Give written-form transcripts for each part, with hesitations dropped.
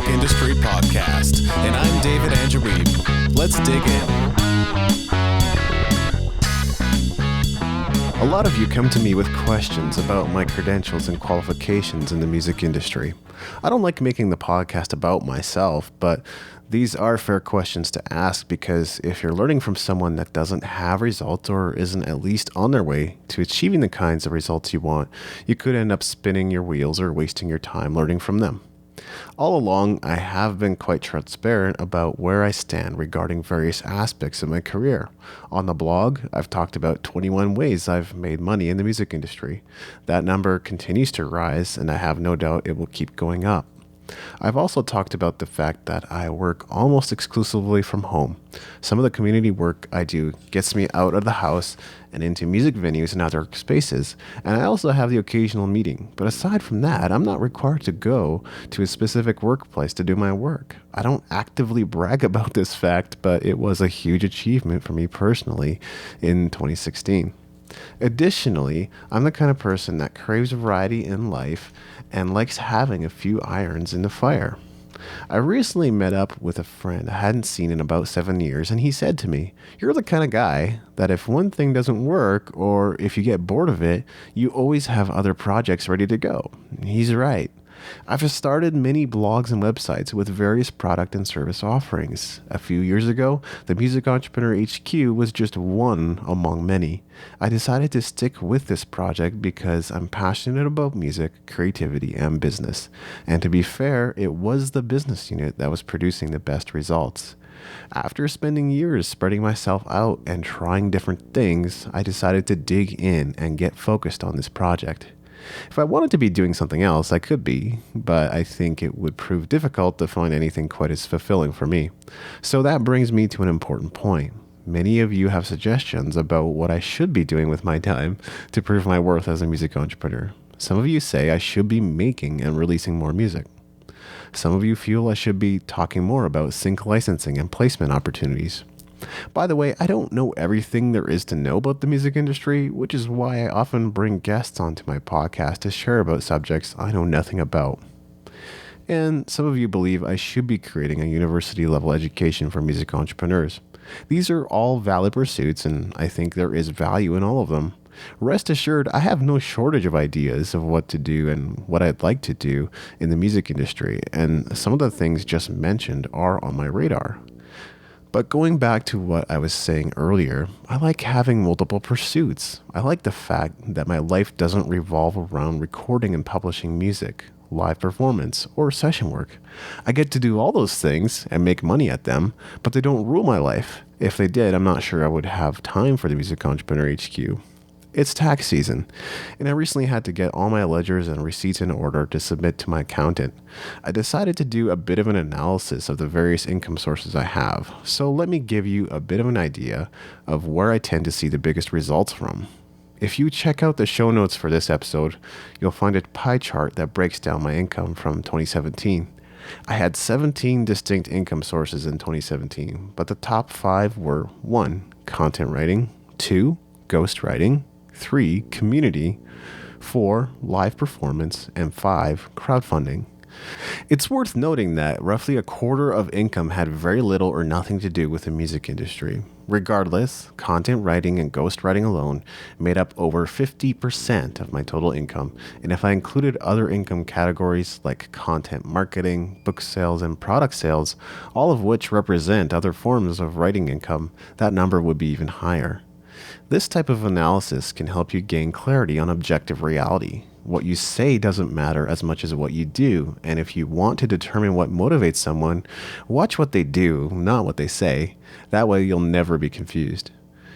Music Industry Podcast, and I'm David Angereeb. Let's dig in. A lot of you come to me with questions about my credentials and qualifications in the music industry. I don't like making the podcast about myself, but these are fair questions to ask because if you're learning from someone that doesn't have results or isn't at least on their way to achieving the kinds of results you want, you could end up spinning your wheels or wasting your time learning from them. All along, I have been quite transparent about where I stand regarding various aspects of my career. On the blog, I've talked about 21 ways I've made money in the music industry. That number continues to rise, and I have no doubt it will keep going up. I've also talked about the fact that I work almost exclusively from home. Some of the community work I do gets me out of the house and into music venues and other spaces, and I also have the occasional meeting. But aside from that, I'm not required to go to a specific workplace to do my work. I don't actively brag about this fact, but it was a huge achievement for me personally in 2016. Additionally, I'm the kind of person that craves variety in life and likes having a few irons in the fire. I recently met up with a friend I hadn't seen in about 7 years, and he said to me, "You're the kind of guy that if one thing doesn't work or if you get bored of it, you always have other projects ready to go." He's right. I've started many blogs and websites with various product and service offerings. A few years ago, the Music Entrepreneur HQ was just one among many. I decided to stick with this project because I'm passionate about music, creativity, and business. And to be fair, it was the business unit that was producing the best results. After spending years spreading myself out and trying different things, I decided to dig in and get focused on this project. If I wanted to be doing something else, I could be, but I think it would prove difficult to find anything quite as fulfilling for me. So that brings me to an important point. Many of you have suggestions about what I should be doing with my time to prove my worth as a music entrepreneur. Some of you say I should be making and releasing more music. Some of you feel I should be talking more about sync licensing and placement opportunities. By the way, I don't know everything there is to know about the music industry, which is why I often bring guests onto my podcast to share about subjects I know nothing about. And some of you believe I should be creating a university-level education for music entrepreneurs. These are all valid pursuits, and I think there is value in all of them. Rest assured, I have no shortage of ideas of what to do and what I'd like to do in the music industry, and some of the things just mentioned are on my radar. But going back to what I was saying earlier, I like having multiple pursuits. I like the fact that my life doesn't revolve around recording and publishing music, live performance, or session work. I get to do all those things and make money at them, but they don't rule my life. If they did, I'm not sure I would have time for the Music Entrepreneur HQ. It's tax season, and I recently had to get all my ledgers and receipts in order to submit to my accountant. I decided to do a bit of an analysis of the various income sources I have, so let me give you a bit of an idea of where I tend to see the biggest results from. If you check out the show notes for this episode, you'll find a pie chart that breaks down my income from 2017. I had 17 distinct income sources in 2017, but the top 5 were 1. Content writing, 2. Ghostwriting, 3. Community, 4. Live performance, and 5. Crowdfunding. It's worth noting that roughly a quarter of income had very little or nothing to do with the music industry. Regardless, content writing and ghostwriting alone made up over 50% of my total income, and if I included other income categories like content marketing, book sales, and product sales, all of which represent other forms of writing income, that number would be even higher. This type of analysis can help you gain clarity on objective reality. What you say doesn't matter as much as what you do, and if you want to determine what motivates someone, watch what they do, not what they say. That way you'll never be confused.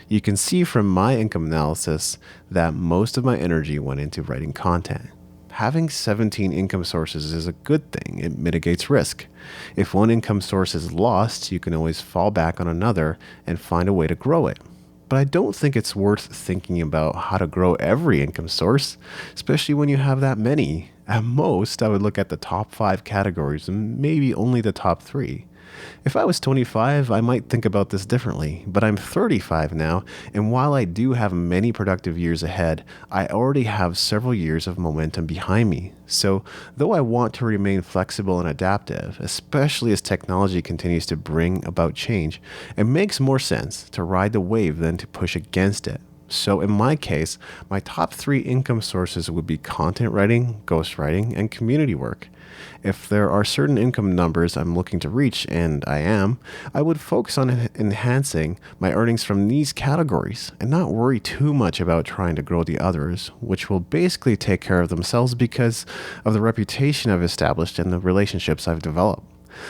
You can see from my income analysis that most of my energy went into writing content. Having 17 income sources is a good thing. It mitigates risk. If one income source is lost, you can always fall back on another and find a way to grow it. But I don't think it's worth thinking about how to grow every income source, especially when you have that many. At most, I would look at the top 5 categories and maybe only the top 3. If I was 25, I might think about this differently, but I'm 35 now, and while I do have many productive years ahead, I already have several years of momentum behind me. So, though I want to remain flexible and adaptive, especially as technology continues to bring about change, it makes more sense to ride the wave than to push against it. So in my case, my top 3 income sources would be content writing, ghostwriting, and community work. If there are certain income numbers I'm looking to reach, and I would focus on enhancing my earnings from these categories and not worry too much about trying to grow the others, which will basically take care of themselves because of the reputation I've established and the relationships I've developed.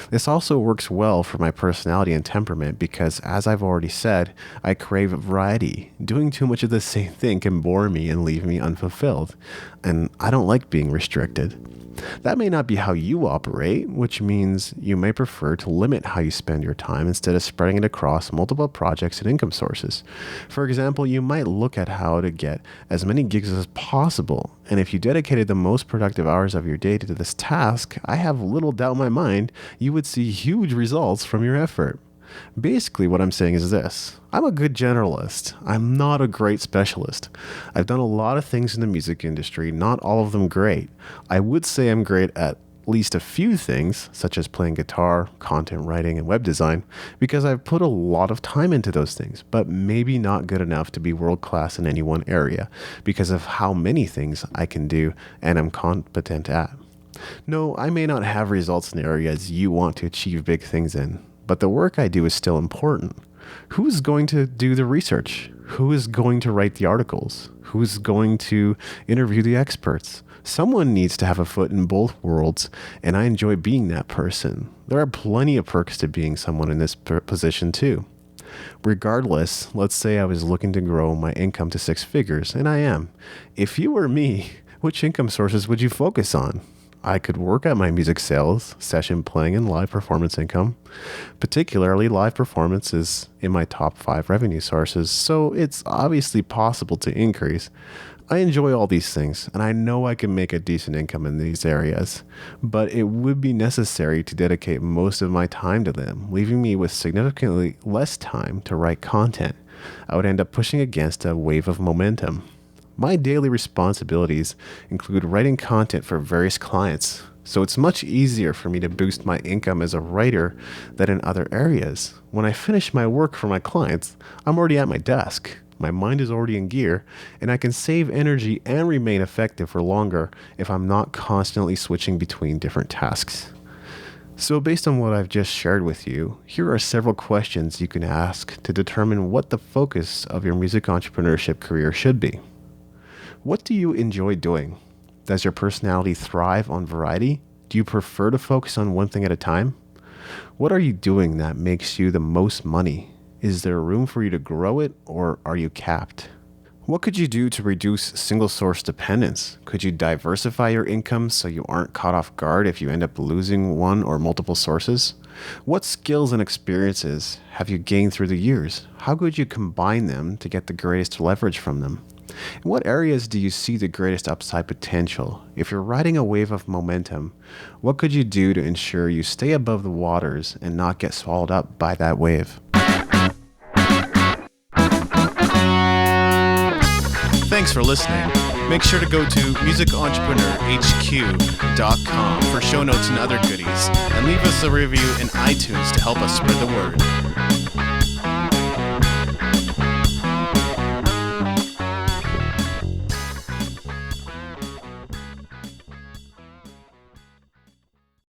This also works well for my personality and temperament because, as I've already said, I crave variety. Doing too much of the same thing can bore me and leave me unfulfilled, and I don't like being restricted. That may not be how you operate, which means you may prefer to limit how you spend your time instead of spreading it across multiple projects and income sources. For example, you might look at how to get as many gigs as possible, and if you dedicated the most productive hours of your day to this task, I have little doubt in my mind you would see huge results from your effort. Basically, what I'm saying is this. I'm a good generalist. I'm not a great specialist. I've done a lot of things in the music industry, not all of them great. I would say I'm great at least a few things, such as playing guitar, content writing, and web design, because I've put a lot of time into those things, but maybe not good enough to be world-class in any one area because of how many things I can do and am competent at. No, I may not have results in areas you want to achieve big things in, but the work I do is still important. Who's going to do the research? Who is going to write the articles? Who's going to interview the experts? Someone needs to have a foot in both worlds, and I enjoy being that person. There are plenty of perks to being someone in this position too. Regardless, let's say I was looking to grow my income to 6 figures, and I am. If you were me, which income sources would you focus on? I could work at my music sales, session playing, and live performance income. Particularly, live performance is in my top 5 revenue sources, so it's obviously possible to increase. I enjoy all these things, and I know I can make a decent income in these areas, but it would be necessary to dedicate most of my time to them, leaving me with significantly less time to write content. I would end up pushing against a wave of momentum. My daily responsibilities include writing content for various clients, so it's much easier for me to boost my income as a writer than in other areas. When I finish my work for my clients, I'm already at my desk. My mind is already in gear, and I can save energy and remain effective for longer if I'm not constantly switching between different tasks. So based on what I've just shared with you, here are several questions you can ask to determine what the focus of your music entrepreneurship career should be. What do you enjoy doing? Does your personality thrive on variety? Do you prefer to focus on one thing at a time? What are you doing that makes you the most money? Is there room for you to grow it, or are you capped? What could you do to reduce single source dependence? Could you diversify your income so you aren't caught off guard if you end up losing one or multiple sources? What skills and experiences have you gained through the years? How could you combine them to get the greatest leverage from them? In what areas do you see the greatest upside potential? If you're riding a wave of momentum, what could you do to ensure you stay above the waters and not get swallowed up by that wave? Thanks for listening. Make sure to go to musicentrepreneurhq.com for show notes and other goodies, and leave us a review in iTunes to help us spread the word.